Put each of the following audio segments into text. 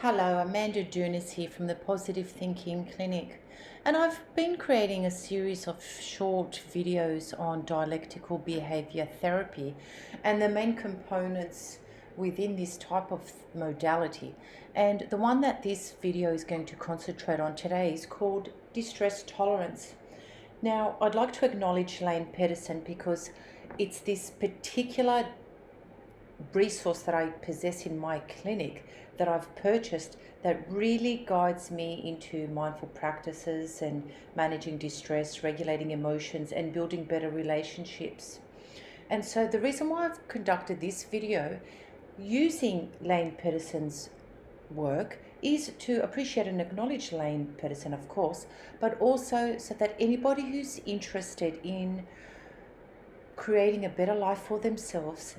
Hello, Amanda Dounis here from the Positive Thinking Clinic, and I've been creating a series of short videos on dialectical behaviour therapy and the main components within this type of modality. And the one that this video is going to concentrate on today is called distress tolerance. Now, I'd like to acknowledge Lane Pederson because it's this particular resource that I possess in my clinic that I've purchased that really guides me into mindful practices and managing distress, regulating emotions, and building better relationships. And so the reason why I've conducted this video using Lane Pederson's work is to appreciate and acknowledge Lane Pederson, of course, but also so that anybody who's interested in creating a better life for themselves,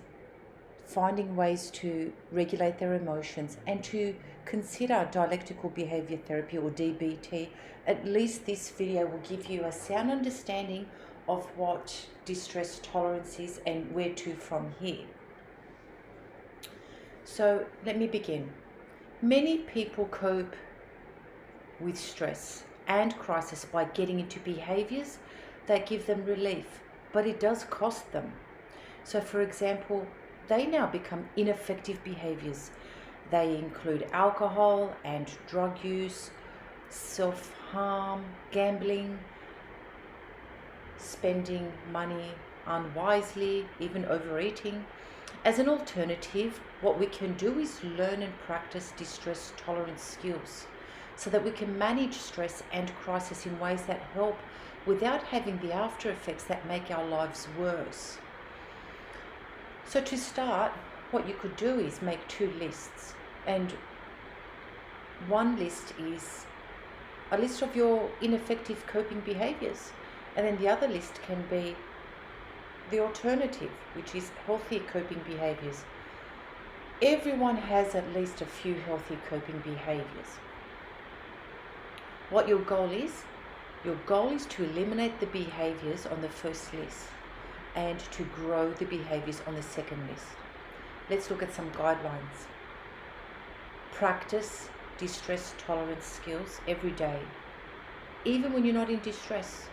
finding ways to regulate their emotions, and to consider dialectical behaviour therapy or DBT, at least this video will give you a sound understanding of what distress tolerance is and where to from here. So let me begin. Many people cope with stress and crisis by getting into behaviours that give them relief, but it does cost them. So for example, they now become ineffective behaviours. They include alcohol and drug use, self-harm, gambling, spending money unwisely, even overeating. As an alternative, what we can do is learn and practice distress tolerance skills so that we can manage stress and crisis in ways that help without having the after effects that make our lives worse. So to start, what you could do is make two lists, and one list is a list of your ineffective coping behaviours, and then the other list can be the alternative, which is healthier coping behaviours. Everyone has at least a few healthy coping behaviours. What your goal is to eliminate the behaviours on the first list and to grow the behaviours on the second list. Let's look at some guidelines. Practice distress tolerance skills every day, even when you're not in distress.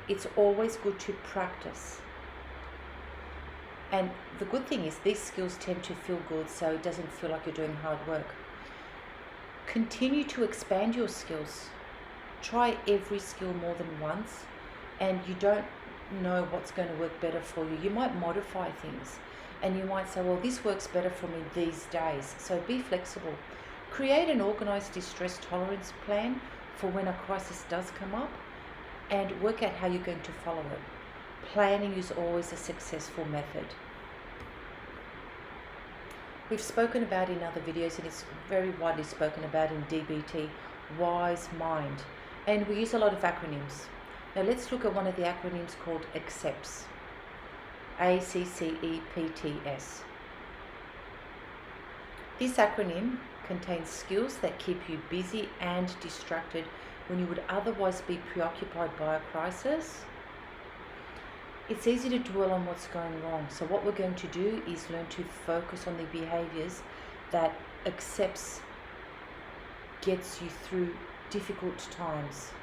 It's always good to practice. And the good thing is these skills tend to feel good, so it doesn't feel like you're doing hard work. Continue to expand your skills. Try every skill more than once, and you don't know what's going to work better for you. You might modify things and you might say, well, this works better for me these days. So be flexible. Create an organized distress tolerance plan for when a crisis does come up and work out how you're going to follow it. Planning is always a successful method. We've spoken about in other videos, and it's very widely spoken about in DBT, wise mind. And we use a lot of acronyms. Now let's look at one of the acronyms called ACCEPTS. ACCEPTS. This acronym contains skills that keep you busy and distracted when you would otherwise be preoccupied by a crisis. It's easy to dwell on what's going wrong. So what we're going to do is learn to focus on the behaviours that ACCEPTS gets you through difficult times.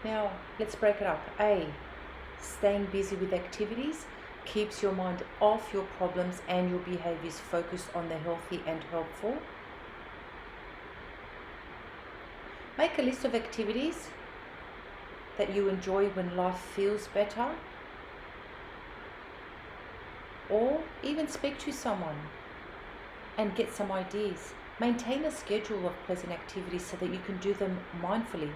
Now, let's break it up. A, staying busy with activities keeps your mind off your problems and your behaviours focused on the healthy and helpful. Make a list of activities that you enjoy when life feels better, or even speak to someone and get some ideas. Maintain a schedule of pleasant activities so that you can do them mindfully.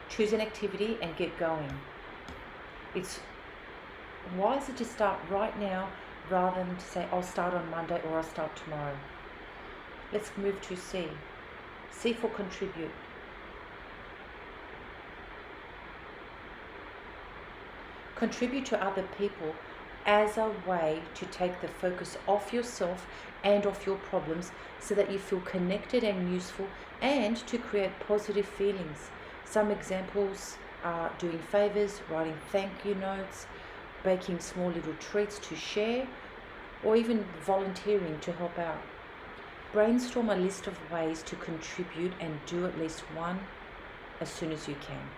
Choose an activity and get going. It's wiser to start right now rather than to say, I'll start on Monday or I'll start tomorrow. Let's move to C. C for contribute. Contribute to other people as a way to take the focus off yourself and off your problems so that you feel connected and useful, and to create positive feelings. Some examples are doing favors, writing thank you notes, baking small little treats to share, or even volunteering to help out. Brainstorm a list of ways to contribute and do at least one as soon as you can.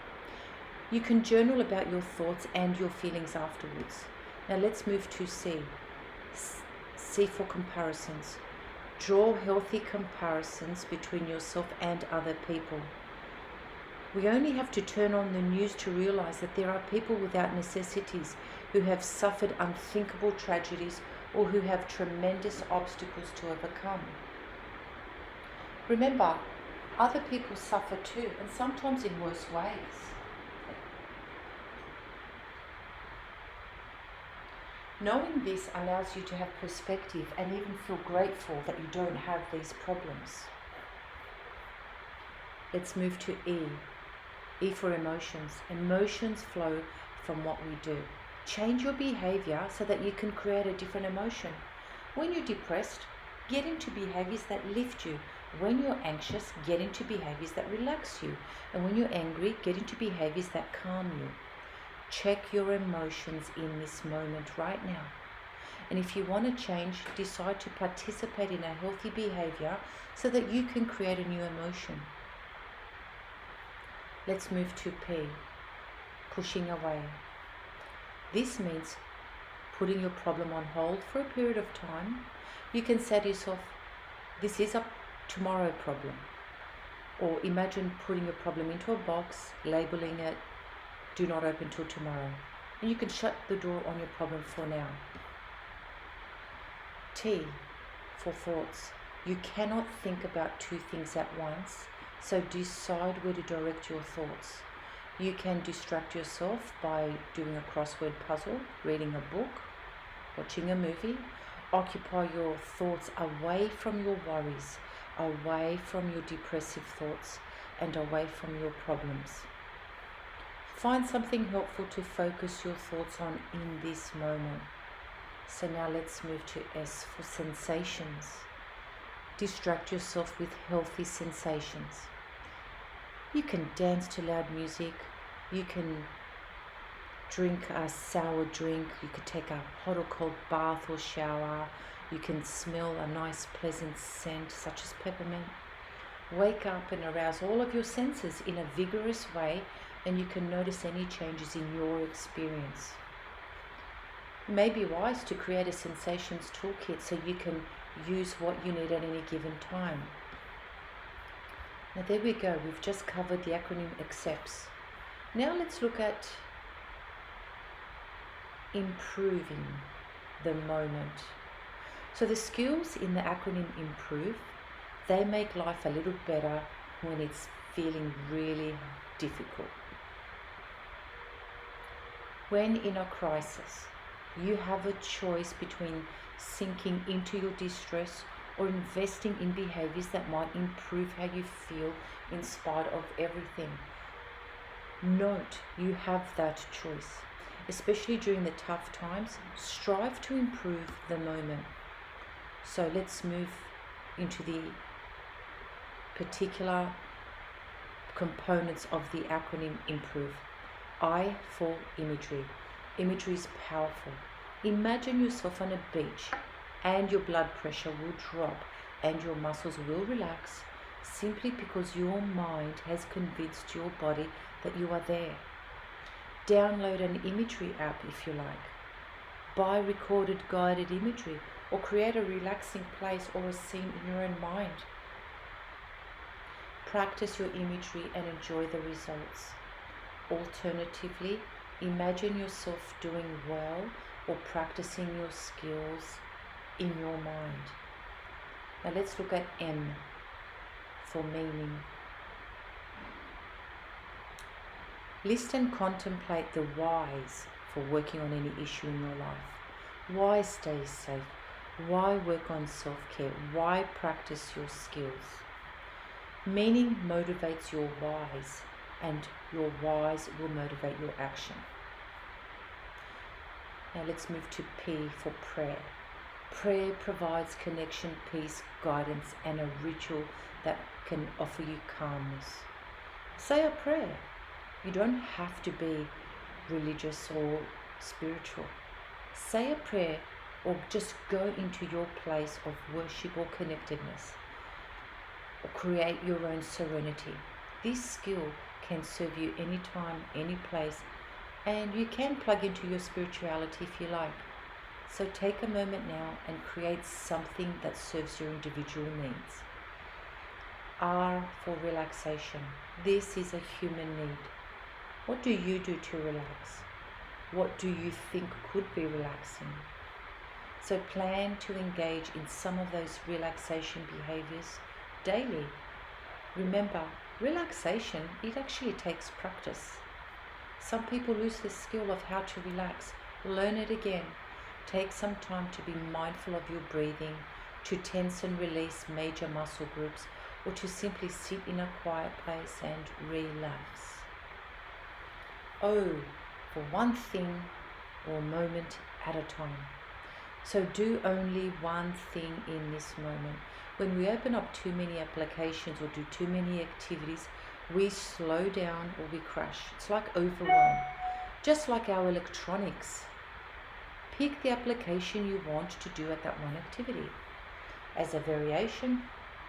You can journal about your thoughts and your feelings afterwards. Now let's move to C. C for comparisons. Draw healthy comparisons between yourself and other people. We only have to turn on the news to realize that there are people without necessities who have suffered unthinkable tragedies or who have tremendous obstacles to overcome. Remember, other people suffer too, and sometimes in worse ways. Knowing this allows you to have perspective and even feel grateful that you don't have these problems. Let's move to E. E for emotions. Emotions flow from what we do. Change your behavior so that you can create a different emotion. When you're depressed, get into behaviors that lift you. When you're anxious, get into behaviors that relax you. And when you're angry, get into behaviors that calm you. Check your emotions in this moment right now. And if you want to change, decide to participate in a healthy behavior so that you can create a new emotion. Let's move to P, pushing away. This means putting your problem on hold for a period of time. You can say to yourself, this is a tomorrow problem. Or imagine putting your problem into a box, labeling it, do not open till tomorrow. And you can shut the door on your problem for now. T for thoughts. You cannot think about two things at once, so decide where to direct your thoughts. You can distract yourself by doing a crossword puzzle, reading a book, watching a movie. Occupy your thoughts away from your worries, away from your depressive thoughts, and away from your problems. Find something helpful to focus your thoughts on in this moment. So now let's move to S for sensations. Distract yourself with healthy sensations. You can dance to loud music. You can drink a sour drink. You could take a hot or cold bath or shower. You can smell a nice pleasant scent such as peppermint. Wake up and arouse all of your senses in a vigorous way, and you can notice any changes in your experience. It may be wise to create a sensations toolkit so you can use what you need at any given time. Now there we go, we've just covered the acronym ACCEPTS. Now let's look at improving the moment. So the skills in the acronym IMPROVE, they make life a little better when it's feeling really difficult. When in a crisis, you have a choice between sinking into your distress or investing in behaviors that might improve how you feel in spite of everything. Note you have that choice. Especially during the tough times, strive to improve the moment. So let's move into the particular components of the acronym IMPROVE. I for imagery. Imagery is powerful. Imagine yourself on a beach and your blood pressure will drop and your muscles will relax simply because your mind has convinced your body that you are there. Download an imagery app if you like. Buy recorded guided imagery or create a relaxing place or a scene in your own mind. Practice your imagery and enjoy the results. Alternatively, imagine yourself doing well or practicing your skills in your mind. Now let's look at M for meaning. List and contemplate the whys for working on any issue in your life. Why stay safe? Why work on self-care? Why practice your skills? Meaning motivates your whys, and your whys will motivate your action. Now let's move to P for prayer. Prayer provides connection, peace, guidance, and a ritual that can offer you calmness. Say a prayer. You don't have to be religious or spiritual. Say a prayer or just go into your place of worship or connectedness, or create your own serenity. This skill can serve you anytime, any place, and you can plug into your spirituality if you like. So take a moment now and create something that serves your individual needs. R for relaxation. This is a human need. What do you do to relax? What do you think could be relaxing? So plan to engage in some of those relaxation behaviors daily. Remember, relaxation, it actually takes practice. Some people lose the skill of how to relax. Learn it again. Take some time to be mindful of your breathing, to tense and release major muscle groups, or to simply sit in a quiet place and relax. O for one thing or moment at a time. So do only one thing in this moment. When we open up too many applications or do too many activities, we slow down or we crash. It's like overwhelm. Just like our electronics. Pick the application you want to do at that one activity. As a variation,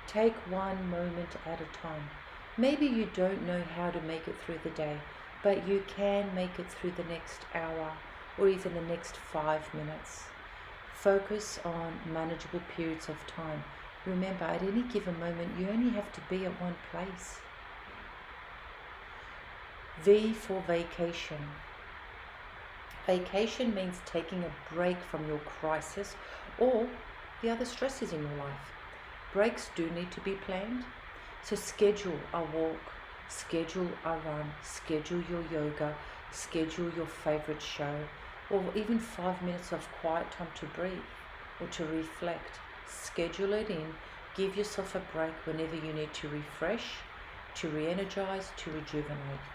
take one moment at a time. Maybe you don't know how to make it through the day, but you can make it through the next hour or even the next 5 minutes. Focus on manageable periods of time. Remember, at any given moment, you only have to be at one place. V for vacation. Vacation means taking a break from your crisis or the other stresses in your life. Breaks do need to be planned. So schedule a walk, schedule a run, schedule your yoga, schedule your favorite show, or even 5 minutes of quiet time to breathe or to reflect. Schedule it in. Give yourself a break whenever you need to refresh, to re-energize, to rejuvenate.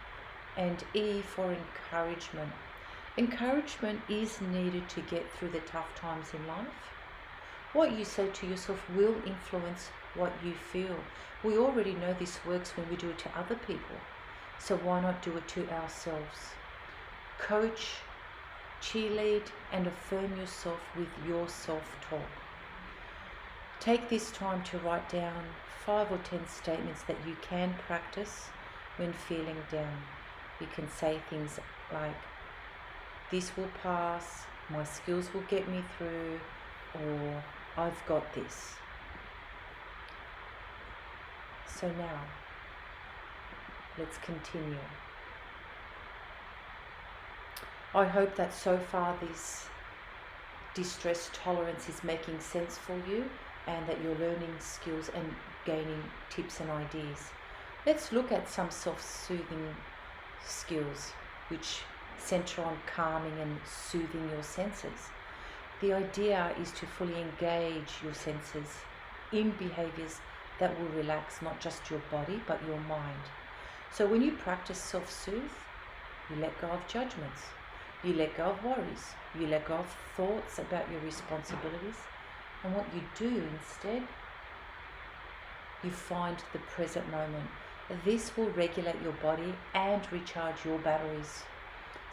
And E for encouragement. Encouragement is needed to get through the tough times in life. What you say to yourself will influence what you feel. We already know this works when we do it to other people. So why not do it to ourselves? Coach, cheerlead, and affirm yourself with your self-talk. Take this time to write down 5 or 10 statements that you can practice when feeling down. You can say things like, this will pass, my skills will get me through, or I've got this. So now, let's continue. I hope that so far this distress tolerance is making sense for you and that you're learning skills and gaining tips and ideas. Let's look at some self-soothing skills which center on calming and soothing your senses. The idea is to fully engage your senses in behaviors that will relax not just your body but your mind. So when you practice self-soothe, you let go of judgments, you let go of worries, you let go of thoughts about your responsibilities, and what you do instead, you find the present moment. This will regulate your body and recharge your batteries.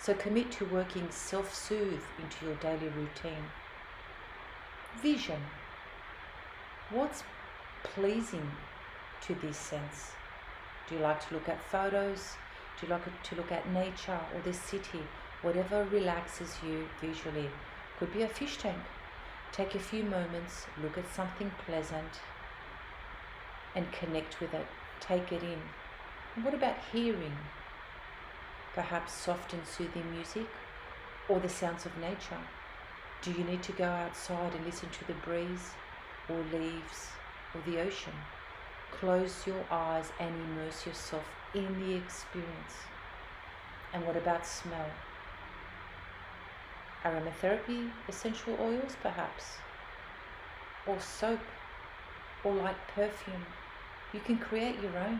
So commit to working self-soothe into your daily routine. Vision. What's pleasing to this sense? Do you like to look at photos? Do you like to look at nature or the city? Whatever relaxes you visually. Could be a fish tank. Take a few moments, look at something pleasant and connect with it. Take it in. And what about hearing? Perhaps soft and soothing music or the sounds of nature. Do you need to go outside and listen to the breeze or leaves or the ocean? Close your eyes and immerse yourself in the experience. And what about smell? Aromatherapy, essential oils perhaps, or soap, or like perfume. You can create your own.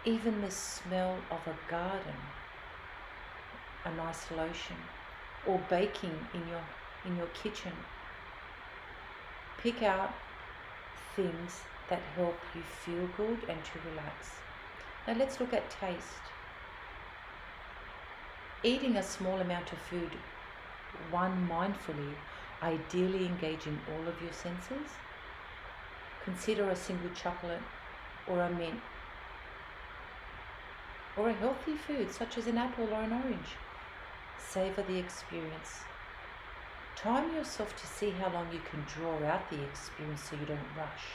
Even the smell of a garden, a nice lotion, or baking in your kitchen. Pick out things that help you feel good and to relax. Now let's look at taste. Eating a small amount of food, one mindfully, ideally engaging all of your senses. Consider a single chocolate or a mint, or a healthy food such as an apple or an orange. Savor the experience. Time yourself to see how long you can draw out the experience so you don't rush.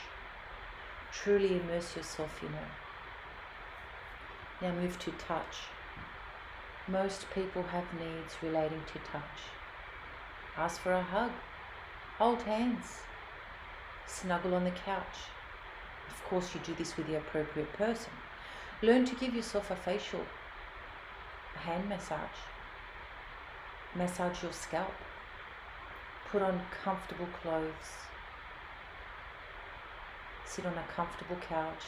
Truly immerse yourself in it. Now move to touch. Most people have needs relating to touch. Ask for a hug. Hold hands. Snuggle on the couch. Of course, you do this with the appropriate person. Learn to give yourself a facial, a hand massage. Massage your scalp. Put on comfortable clothes. Sit on a comfortable couch.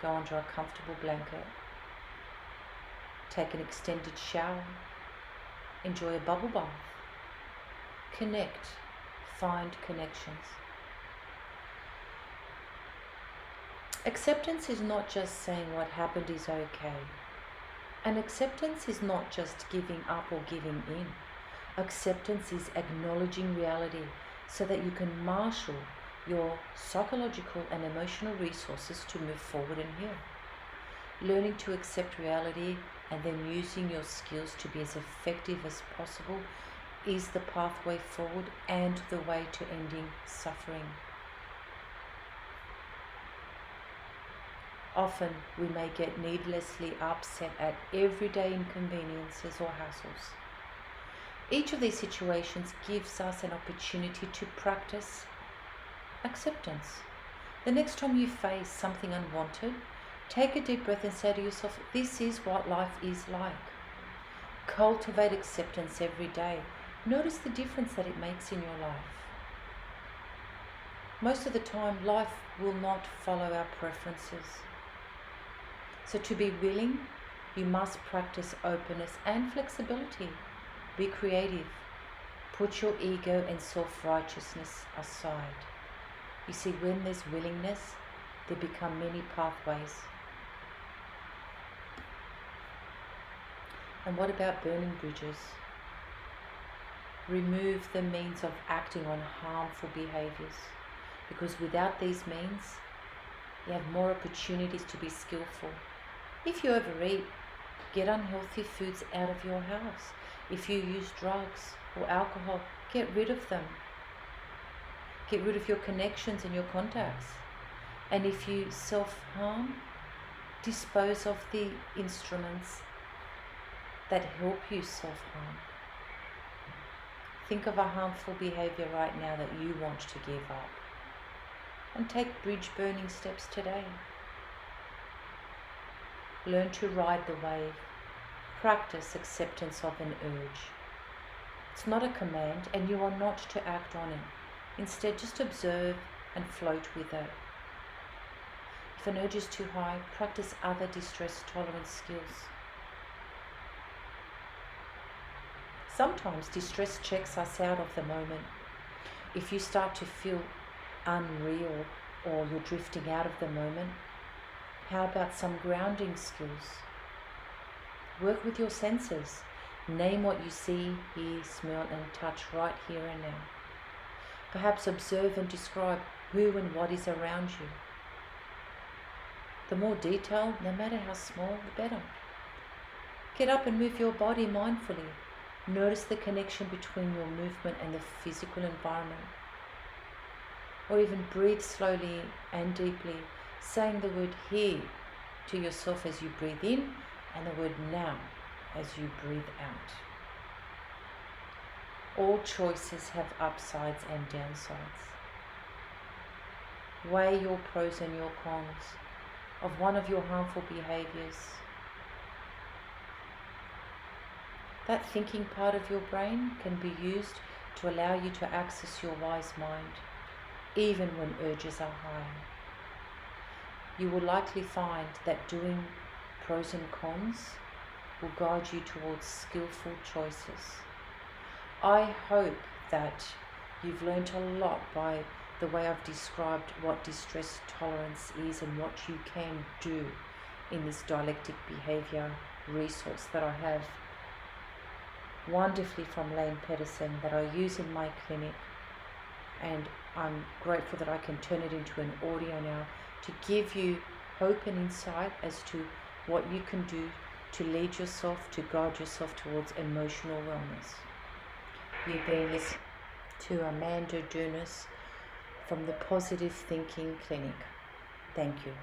Go under a comfortable blanket. Take an extended shower. Enjoy a bubble bath. Connect. Find connections. Acceptance is not just saying what happened is okay. And acceptance is not just giving up or giving in. Acceptance is acknowledging reality so that you can marshal your psychological and emotional resources to move forward and heal. Learning to accept reality and then using your skills to be as effective as possible is the pathway forward and the way to ending suffering. Often we may get needlessly upset at everyday inconveniences or hassles. Each of these situations gives us an opportunity to practice acceptance. The next time you face something unwanted, take a deep breath and say to yourself, this is what life is like. Cultivate acceptance every day. Notice the difference that it makes in your life. Most of the time, life will not follow our preferences. So to be willing, you must practice openness and flexibility. Be creative. Put your ego and self-righteousness aside. You see, when there's willingness, there become many pathways. And what about burning bridges? Remove the means of acting on harmful behaviors, because without these means, you have more opportunities to be skillful. If you overeat, get unhealthy foods out of your house. If you use drugs or alcohol, get rid of them. Get rid of your connections and your contacts. And if you self-harm, dispose of the instruments that help you self-harm. Think of a harmful behavior right now that you want to give up. And take bridge burning steps today. Learn to ride the wave. Practice acceptance of an urge. It's not a command and you are not to act on it. Instead, just observe and float with it. If an urge is too high, practice other distress tolerance skills. Sometimes distress checks us out of the moment. If you start to feel unreal or you're drifting out of the moment, how about some grounding skills? Work with your senses. Name what you see, hear, smell and touch right here and now. Perhaps observe and describe who and what is around you. The more detail, no matter how small, the better. Get up and move your body mindfully. Notice the connection between your movement and the physical environment. Or even breathe slowly and deeply, saying the word here to yourself as you breathe in and the word now as you breathe out. All choices have upsides and downsides. Weigh your pros and your cons of one of your harmful behaviors. That thinking part of your brain can be used to allow you to access your wise mind, even when urges are high. You will likely find that doing pros and cons will guide you towards skillful choices. I hope that you've learnt a lot by the way I've described what distress tolerance is and what you can do in this dialectic behaviour resource that I have. wonderfully from Lane Pederson that I use in my clinic, and I'm grateful that I can turn it into an audio now to give you hope and insight as to what you can do to lead yourself, to guide yourself towards emotional wellness. You've been listening to Amanda Dounis from the Positive Thinking Clinic. Thank you.